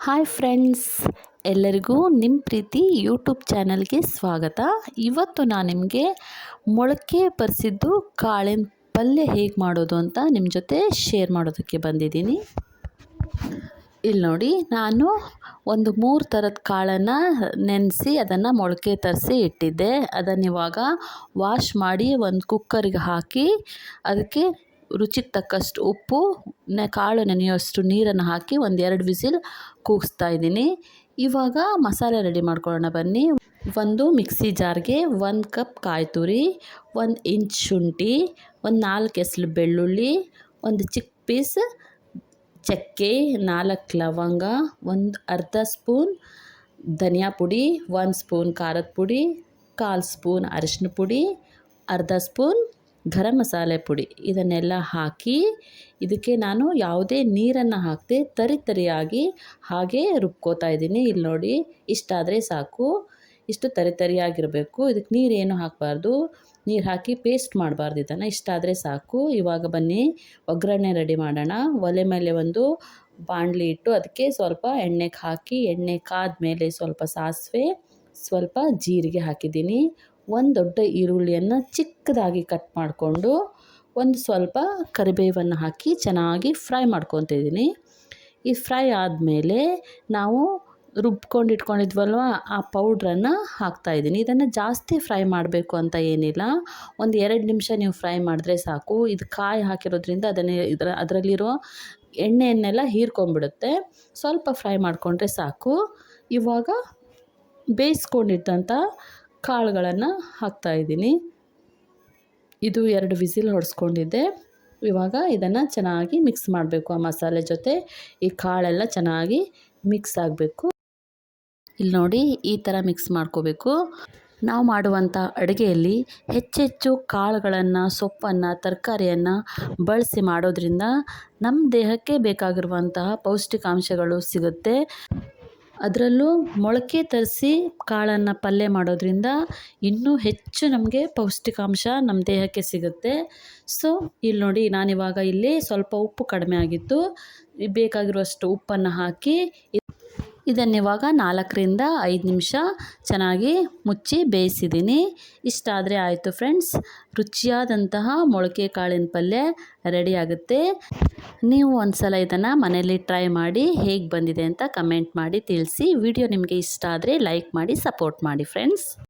Hi friends, ಎಲ್ಲರಿಗೂ ನಿಮ್ಮ ಪ್ರೀತಿ YouTube ಚಾನಲ್ಗೆ ಸ್ವಾಗತ. ಇವತ್ತು ನಾನು ನಿಮಗೆ ಮೊಳಕೆ ಬರಿಸಿದ್ದು ಕಾಳಿನ ಪಲ್ಯ ಹೇಗೆ ಮಾಡೋದು ಅಂತ ನಿಮ್ಮ ಜೊತೆ ಶೇರ್ ಮಾಡೋದಕ್ಕೆ ಬಂದಿದ್ದೀನಿ. ಇಲ್ಲಿ ನೋಡಿ, ನಾನು ಒಂದು 3 ಥರದ ಕಾಳನ್ನು ನೆನೆಸಿ ಅದನ್ನು ಮೊಳಕೆ ತರಿಸಿ ಇಟ್ಟಿದ್ದೆ. ಅದನ್ನು ಇವಾಗ ವಾಶ್ ಮಾಡಿ ಒಂದು ಕುಕ್ಕರಿಗೆ ಹಾಕಿ ಅದಕ್ಕೆ ರುಚಿಗೆ ತಕ್ಕಷ್ಟು ಉಪ್ಪು, ಕಾಳು ನೆನೆಯುವಷ್ಟು ನೀರನ್ನು ಹಾಕಿ 1-2 ವಿಸಿಲ್ ಕೂಗಿಸ್ತಾ ಇದ್ದೀನಿ. ಇವಾಗ ಮಸಾಲೆ ರೆಡಿ ಮಾಡ್ಕೊಳ್ಳೋಣ ಬನ್ನಿ. ಒಂದು ಮಿಕ್ಸಿ ಜಾರ್ಗೆ 1 ಕಪ್ ಕಾಯಿ ತುರಿ, 1 ಇಂಚ್ ಶುಂಠಿ, ಒಂದು 4 ಎಸಳು ಬೆಳ್ಳುಳ್ಳಿ, ಒಂದು ಚಿಕ್ಕ ಪೀಸ್ ಚಕ್ಕೆ, 4 ಲವಂಗ, ಒಂದು ಅರ್ಧ ಸ್ಪೂನ್ ಧನಿಯಾ ಪುಡಿ, 1 ಸ್ಪೂನ್ ಖಾರದ ಪುಡಿ, 1/4 ಸ್ಪೂನ್ ಅರಿಶಿನ ಪುಡಿ, ಅರ್ಧ ಸ್ಪೂನ್ ಗರಂ ಮಸಾಲೆ ಪುಡಿ, ಇದನ್ನೆಲ್ಲ ಹಾಕಿ ಇದಕ್ಕೆ ನಾನು ಯಾವುದೇ ನೀರನ್ನು ಹಾಕದೆ ತರಿಯಾಗಿ ಹಾಗೆ ರುಬ್ಕೋತಾ ಇದ್ದೀನಿ. ಇಲ್ಲಿ ನೋಡಿ, ಇಷ್ಟಾದರೆ ಸಾಕು. ಇಷ್ಟು ತರಿಯಾಗಿರಬೇಕು. ಇದಕ್ಕೆ ನೀರೇನು ಹಾಕಬಾರ್ದು, ನೀರು ಹಾಕಿ ಪೇಸ್ಟ್ ಮಾಡಬಾರ್ದು. ಇದನ್ನು ಇಷ್ಟಾದರೆ ಸಾಕು. ಇವಾಗ ಬನ್ನಿ ಒಗ್ಗರಣೆ ರೆಡಿ ಮಾಡೋಣ. ಒಲೆ ಮೇಲೆ ಒಂದು ಬಾಣಲಿ ಇಟ್ಟು ಅದಕ್ಕೆ ಸ್ವಲ್ಪ ಎಣ್ಣೆ ಹಾಕಿ, ಎಣ್ಣೆ ಕಾದ ಮೇಲೆ ಸ್ವಲ್ಪ ಸಾಸಿವೆ, ಸ್ವಲ್ಪ ಜೀರಿಗೆ ಹಾಕಿದ್ದೀನಿ. ಒಂದು ದೊಡ್ಡ ಈರುಳ್ಳಿಯನ್ನು ಚಿಕ್ಕದಾಗಿ ಕಟ್ ಮಾಡಿಕೊಂಡು ಒಂದು ಸ್ವಲ್ಪ ಕರಿಬೇವನ್ನು ಹಾಕಿ ಚೆನ್ನಾಗಿ ಫ್ರೈ ಮಾಡ್ಕೊತಿದ್ದೀನಿ. ಈ ಫ್ರೈ ಆದಮೇಲೆ ನಾವು ರುಬ್ಕೊಂಡು ಇಟ್ಕೊಂಡಿದ್ವಲ್ವ, ಆ ಪೌಡ್ರನ್ನು ಹಾಕ್ತಾಯಿದ್ದೀನಿ. ಇದನ್ನು ಜಾಸ್ತಿ ಫ್ರೈ ಮಾಡಬೇಕು ಅಂತ ಏನಿಲ್ಲ, ಒಂದು 2 ನಿಮಿಷ ನೀವು ಫ್ರೈ ಮಾಡಿದ್ರೆ ಸಾಕು. ಇದು ಕಾಯಿ ಹಾಕಿರೋದ್ರಿಂದ ಅದರಲ್ಲಿರೋ ಎಣ್ಣೆಯನ್ನೆಲ್ಲ ಹೀರ್ಕೊಂಡ್ಬಿಡುತ್ತೆ. ಸ್ವಲ್ಪ ಫ್ರೈ ಮಾಡಿಕೊಂಡ್ರೆ ಸಾಕು. ಇವಾಗ ಬೇಯಿಸ್ಕೊಂಡಿದ್ದಂಥ ಕಾಳುಗಳನ್ನು ಹಾಕ್ತಾಯಿದ್ದೀನಿ. ಇದು 2 ವಿಸಿಲ್ ಹೊಡೆಸ್ಕೊಂಡಿದ್ದೆ. ಇವಾಗ ಇದನ್ನು ಚೆನ್ನಾಗಿ ಮಿಕ್ಸ್ ಮಾಡಬೇಕು. ಆ ಮಸಾಲೆ ಜೊತೆ ಈ ಕಾಳೆಲ್ಲ ಚೆನ್ನಾಗಿ ಮಿಕ್ಸ್ ಆಗಬೇಕು. ಇಲ್ಲಿ ನೋಡಿ, ಈ ಥರ ಮಿಕ್ಸ್ ಮಾಡ್ಕೋಬೇಕು. ನಾವು ಮಾಡುವಂಥ ಅಡುಗೆಯಲ್ಲಿ ಹೆಚ್ಚೆಚ್ಚು ಕಾಳುಗಳನ್ನು, ಸೊಪ್ಪನ್ನು, ತರಕಾರಿಯನ್ನು ಬಳಸಿ ಮಾಡೋದ್ರಿಂದ ನಮ್ಮ ದೇಹಕ್ಕೆ ಬೇಕಾಗಿರುವಂತಹ ಪೌಷ್ಟಿಕಾಂಶಗಳು ಸಿಗುತ್ತೆ. ಅದರಲ್ಲೂ ಮೊಳಕೆ ತರಿಸಿ ಕಾಳನ್ನು ಪಲ್ಯ ಮಾಡೋದ್ರಿಂದ ಇನ್ನೂ ಹೆಚ್ಚು ನಮಗೆ ಪೌಷ್ಟಿಕಾಂಶ ನಮ್ಮ ದೇಹಕ್ಕೆ ಸಿಗುತ್ತೆ. ಸೊ ಇಲ್ಲಿ ನೋಡಿ, ನಾನಿವಾಗ ಇಲ್ಲಿ ಸ್ವಲ್ಪ ಉಪ್ಪು ಕಡಿಮೆ ಆಗಿತ್ತು, ಬೇಕಾಗಿರುವಷ್ಟು ಉಪ್ಪನ್ನು ಹಾಕಿ ಇದನ್ನಿವಾಗ 4-5 ನಿಮಿಷ ಚೆನ್ನಾಗಿ ಮುಚ್ಚಿ ಬೇಯಿಸಿದ್ದೀನಿ. ಇಷ್ಟಾದರೆ ಆಯಿತು ಫ್ರೆಂಡ್ಸ್, ರುಚಿಯಾದಂತಹ ಮೊಳಕೆ ಕಾಳಿನ ಪಲ್ಯ ರೆಡಿ ಆಗುತ್ತೆ. ನೀವು ಒಂದು ಸಲ ಇದನ್ನು ಮನೆಯಲ್ಲಿ ಟ್ರೈ ಮಾಡಿ ಹೇಗೆ ಬಂದಿದೆ ಅಂತ ಕಮೆಂಟ್ ಮಾಡಿ ತಿಳಿಸಿ. ವಿಡಿಯೋ ನಿಮಗೆ ಇಷ್ಟ ಆದರೆ ಲೈಕ್ ಮಾಡಿ, ಸಪೋರ್ಟ್ ಮಾಡಿ ಫ್ರೆಂಡ್ಸ್.